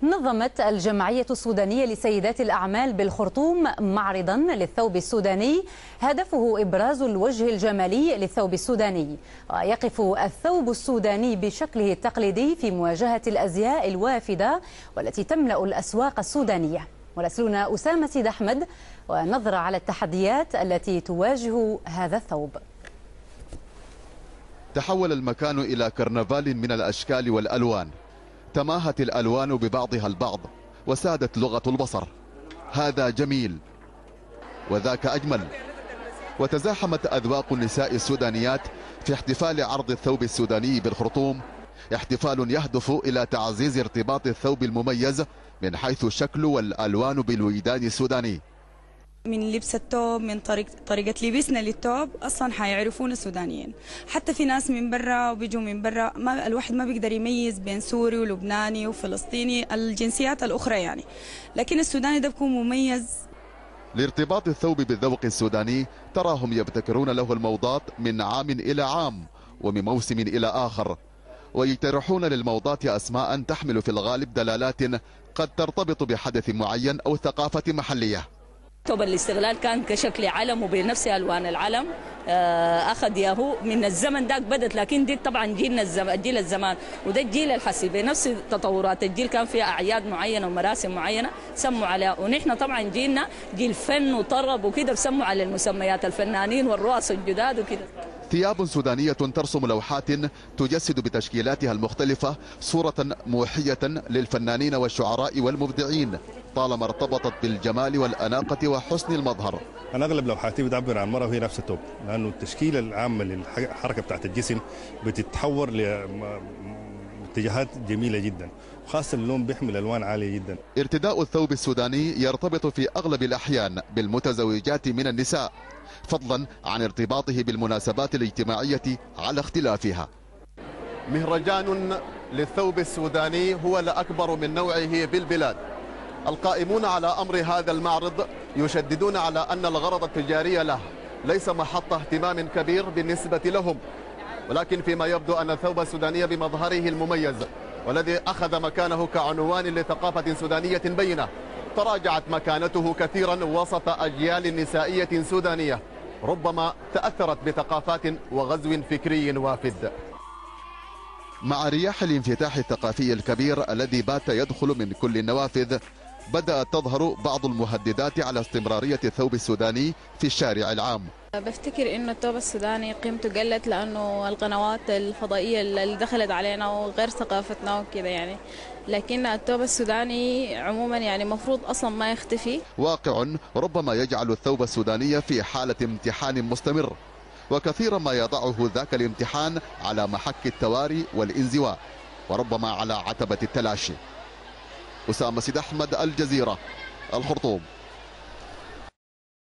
نظمت الجمعية السودانية لسيدات الأعمال بالخرطوم معرضا للثوب السوداني هدفه إبراز الوجه الجمالي للثوب السوداني، ويقف الثوب السوداني بشكله التقليدي في مواجهة الأزياء الوافدة والتي تملأ الأسواق السودانية. مراسلنا أسامة سيد أحمد ونظرة على التحديات التي تواجه هذا الثوب. تحول المكان إلى كرنفال من الأشكال والألوان، تماهت الألوان ببعضها البعض وسادت لغة البصر، هذا جميل وذاك أجمل، وتزاحمت أذواق النساء السودانيات في احتفال عرض الثوب السوداني بالخرطوم، احتفال يهدف إلى تعزيز ارتباط الثوب المميز من حيث الشكل والألوان بالوجدان السوداني. من لبس الثوب، من طريقة لبسنا للثوب أصلا حيعرفونا السودانيين. حتى في ناس من برا وبيجوا من برا، الواحد ما بيقدر يميز بين سوري ولبناني وفلسطيني الجنسيات الأخرى يعني، لكن السوداني ده بيكون مميز. لارتباط الثوب بالذوق السوداني تراهم يبتكرون له الموضات من عام إلى عام ومن موسم إلى آخر، ويجترحون للموضات أسماء تحمل في الغالب دلالات قد ترتبط بحدث معين أو ثقافة محلية. ثوب الاستغلال كان كشكل علم وبنفس الوان العلم، اخذ ياهو من الزمن ذاك بدت، لكن دي طبعا جيل الزمان وده الجيل الحسي بنفس تطورات الجيل، كان فيها اعياد معينه ومراسم معينه سموا عليها، ونحن طبعا جيلنا جيل فن وطرب وكده بسموا على المسميات الفنانين والرؤساء الجداد وكده. ثياب سودانية ترسم لوحات تجسد بتشكيلاتها المختلفة صورة موحية للفنانين والشعراء والمبدعين، طالما ارتبطت بالجمال والأناقة وحسن المظهر. أنا أغلب لوحاتي بتعبر عن المرأة وهي نفس الثوب، لأنه التشكيلة العامة للحركة بتاعت الجسم بتتحور لاتجاهات جميلة جدا، خاصة اللون بيحمل ألوان عالية جدا. ارتداء الثوب السوداني يرتبط في أغلب الأحيان بالمتزوجات من النساء، فضلا عن ارتباطه بالمناسبات الاجتماعية على اختلافها. مهرجان للثوب السوداني هو الأكبر من نوعه بالبلاد. القائمون على أمر هذا المعرض يشددون على أن الغرض التجاري له ليس محط اهتمام كبير بالنسبة لهم، ولكن فيما يبدو أن الثوب السوداني بمظهره المميز والذي أخذ مكانه كعنوان لثقافة سودانية بينة تراجعت مكانته كثيرا وسط أجيال نسائية سودانية ربما تأثرت بثقافات وغزو فكري وافد. مع رياح الانفتاح الثقافي الكبير الذي بات يدخل من كل النوافذ، بدأت تظهر بعض المهددات على استمرارية الثوب السوداني في الشارع العام. بفتكر انه الثوب السوداني قيمته قلت لانه القنوات الفضائيه اللي دخلت علينا وغير ثقافتنا وكذا يعني، لكن الثوب السوداني عموما يعني مفروض اصلا ما يختفي. واقع ربما يجعل الثوب السوداني في حالة امتحان مستمر، وكثيرا ما يضعه ذاك الامتحان على محك التواري والانزواء وربما على عتبة التلاشي. أسامة سيد أحمد، الجزيرة، الخرطوم.